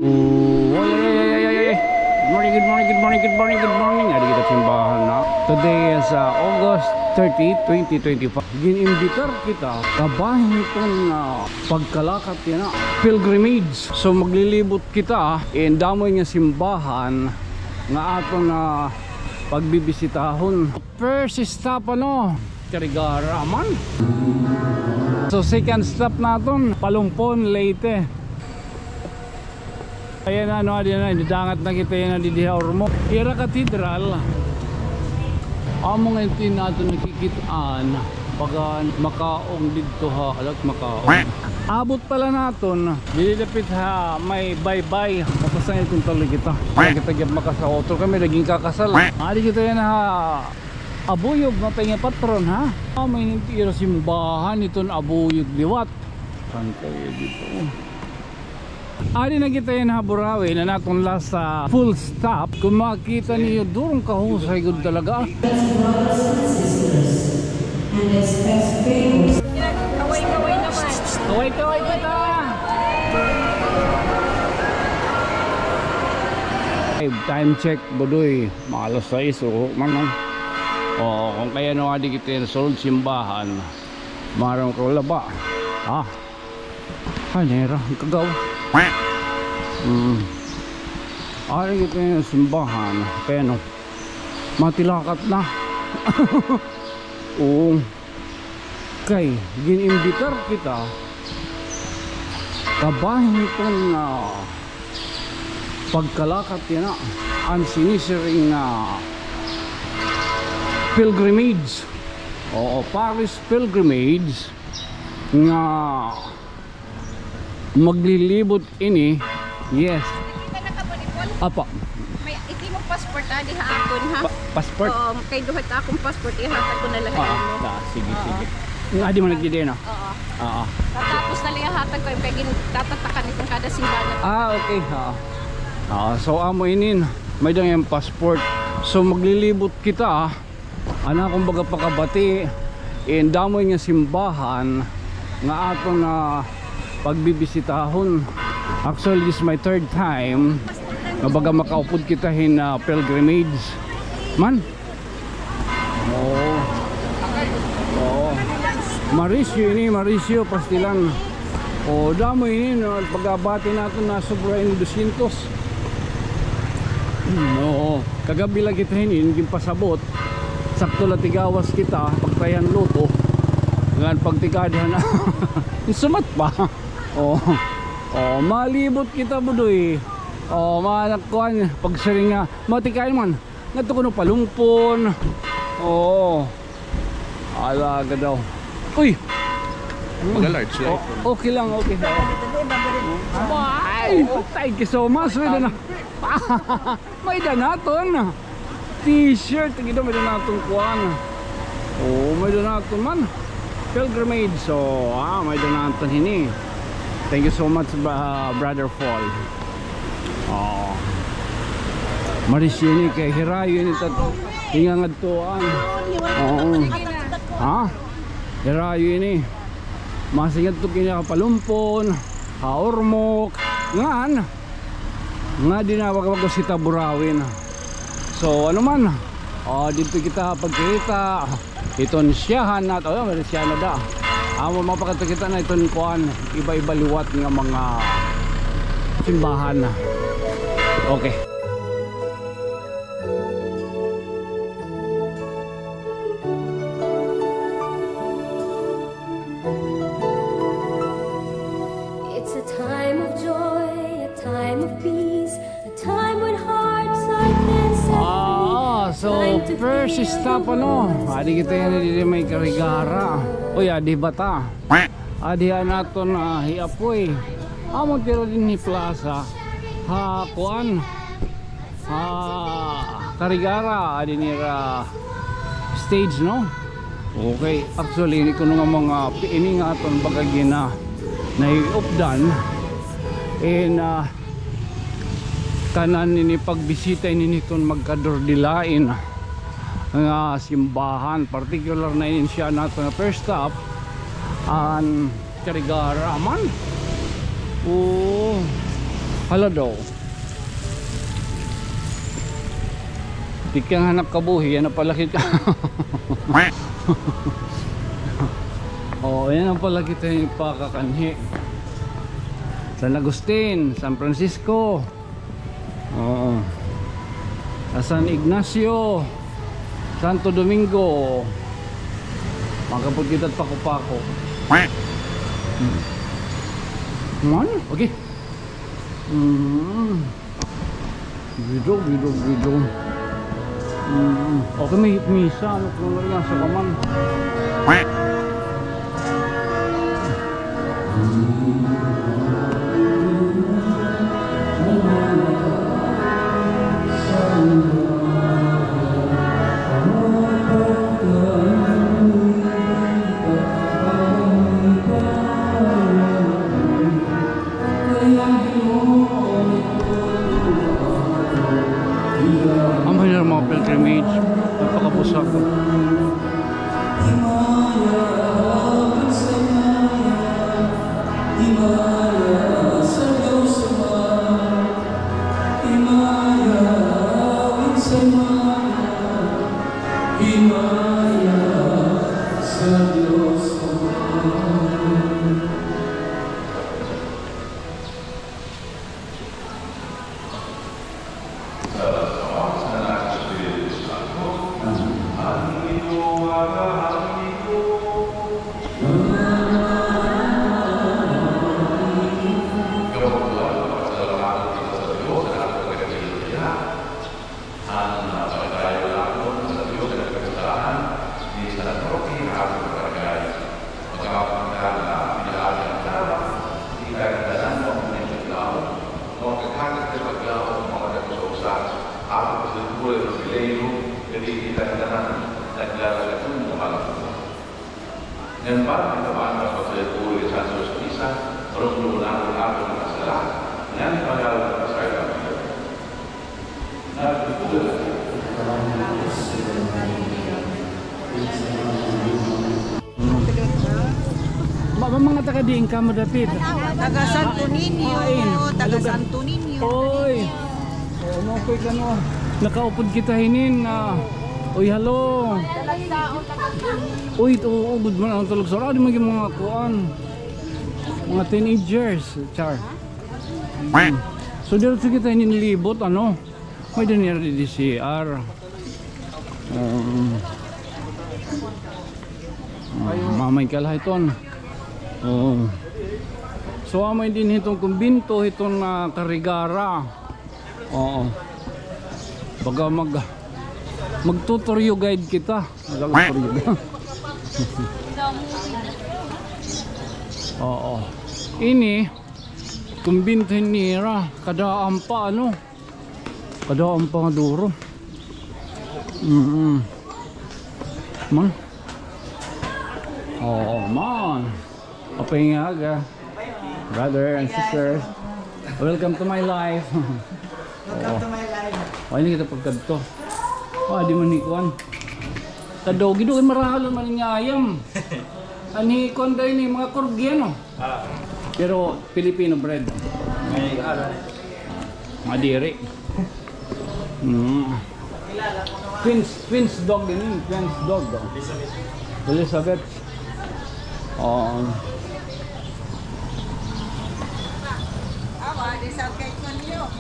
Oh, good morning. Adi kita simbahan na. Today is August 30, 2025. Ginimbitar kita kabahin itong pagkalakat yan pilgrimage. So maglilibot kita in damoy nga simbahan nga ato na pagbibisitahon. First stop Carigara man. So second stop naton Palumpon, Leyte. Ayan nidangat na kita yan di diha Ormoc. Ira Cathedral. Among entin nato nakikitaan pagka makaong dito ha alat makaong. Abot pala naton dilipit ha may bye-bye. Mapasangil kung talo kita. Kita gyud makasa-auto kami naging kakasal. Adi kita yan ha abuyog na tayo patron ha. May nintira simbahan iton abuyog liwat. Saan kayo dito? Adi na kita yan ha Burawi na natong last full stop. Kung makita niyo durong kahusay gud talaga. Kaway-kaway naman. Kaway-kaway kita. Time check budoy mga alas 6 o manong. O kung kaya no adi kita yan sulod simbahan marang ko laba. Ay nera kagaw. Ari kita yung simbahan pero matilakat na. Oo. Kay ginimbitar kita kabahin itong pagkalakat yan ang sinisiring pilgrimage. Oo, Paris pilgrimage nga maglilibot ini. Yes. Apa? May iki mo passport diha akon ha. Passport? Oo, kay duhat akong passport ihatag ko na lahat mo. Sige. Nga di mo nagdide na? Oo. Tapos na lang ihatag ko yung tatatakan itong kada simbahan. Okay. So amo inin may dang yung passport. So maglilibot kita ana kumbaga pakabati in damoy nga simbahan nga ato na pagbibisitahon. Actually this is my third time nga baga makaupod kita hin pilgrimage man. Mauricio Pastilan. Damo ini pagabati natin na sobra in 200. Kagabi lang kita hindi pasabot. Sakto la tigawas kita pagtayan luto. Ngan pagtikadhan na. Sumat pa. Malibot kita budoy. Manakkuan pagsaringa matikain man. Ngadto kuno Palumpon. Alaga daw. Uy. Mag-large light. Okay lang. Bye. Thank you so much. May danaton. T-shirt gido may danaton kuan. May danaton man. Pilgrimage. May danaton hini. Thank you so much Brother Fall. Mauricio ni kay hirayo ni tato. Ingangad tuan. Hirayo ini. Masingad to kini Palumpon, Ormoc, nga dinawag ko si Burawin. So ano man, dito kita pagkita iton siyahan nato, may siya na da. Amo mapakita na iton kuan iba-iba liwat nga mga simbahan. Okay. So first stop adi kita yan di may Carigara. Adi bata. Adi naton hiapoy. Amo tiro din ni plaza. Kuan. Carigara adi nira stage Okay, actually ini kuno nga mga ini nga aton bagagina na iupdan in tanan ini pagbisita ini ton magkadordilain nga simbahan, particular na in siya nato na first stop an Carigara man. Hala daw. Di kang hanap kabuhi, yan ang pala kita. Oh, yan ang pala kita yung pakakanhi. San Agustin, San Francisco. Oo. San Ignacio, Santo Domingo. Makapod kita at pako-pako. Man, okay. Bidog. Okay, may misa. Ano kung lang sa kaman? Ang mahirap mga pilgrimage. Napakabusak. Dan para kita apabila boleh satu bisa perlu melakukan masalah dan pada saya nah itu mga taga-diin ka mo dapit. Taga Santo Niño, taga Santo Niño. Oy. Ano koy kano? Nakaupod kita hinin na. Oy, hello. Uy, ito, good man ang tulog. Sorry, maging mga kuan. Mga teenagers. Char. So, dito kita hinilibot, ano? May dinira di DCR. Mamay kalah iton. So, amay din itong kumbinto, itong Karigara. Oo. Baga magtutoryo guide kita. Oo. Ini kumbinto nira kadaan pa ano? Kadaan pa nga duro. Man. Oo, man. Kapingaga. Brother and sisters. Welcome to my life. Welcome to my life. Oh, ini kita pagkadto. Di man hikuan. Kadogi doon marahalo man nga ayam. Anhikon daw ini mga Koreano. Pero Filipino bread. Madiri. Twins dog din, twins dog. Elizabeth.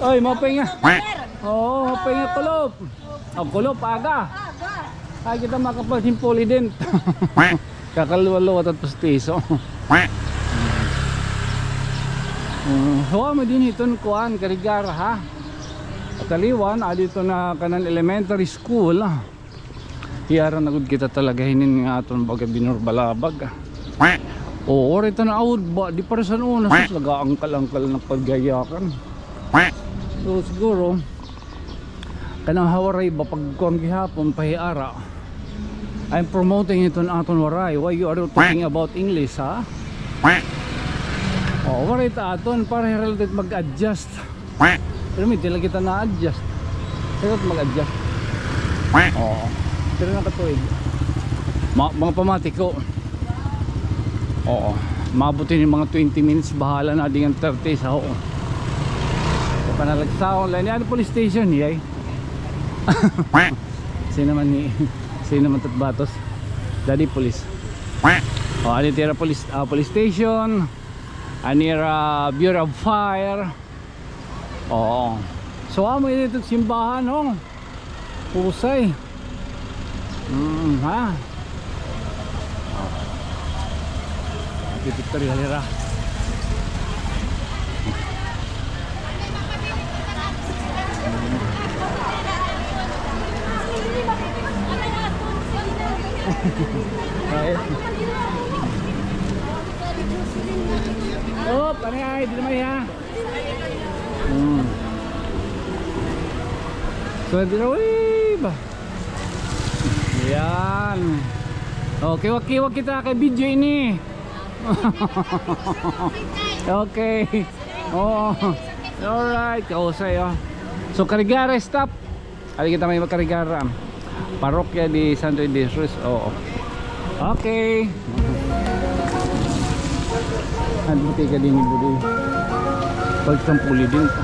Oy, mapay nga. Oo, mapay nga kulop. Kulop aga. Ay kita makapaghimpuli din. Kakalwalo at pustiso. Huwag mo din iton kuan Karigara ha. Taliwan dito na kanan elementary school. Hiyara nagud kita talaga hinin nga aton baga binurbalabag. Oo, rito na awod ba di para sa una sus laga-angkal-angkal ng paggayakan. So siguro kanang hawaray ba pagkuan gihapon pahiara. I'm promoting ito na aton waray. Why you are talking about English ha? Oh, waray ta aton para related mag-adjust. Pero may tila kita na-adjust. Pero mag-adjust. Oo. Pero nakatuig. Mga pamatiko. Oo. Mabuti yung mga 20 minutes. Bahala na din ang 30 sa oo. Panalagsaw lang. Ano police station yay? Sino naman tatbatos? Daddy police. Oh, Anitira police station. Anira Bureau of Fire. Oo. So amo ito simbahan oh. Pusay. Ha. Victory halira. Oh, panay, di naman ya. So, di na, ba? Yan. Okay, wag kita kay video ini. Okay. Oh. Alright, kausay oh. So, Carigara stop. Ali kita may Carigara. Parokya di Santo Idris. Oo. Okay. Ano buti ka din ni Budi? Pagkampuli din ka.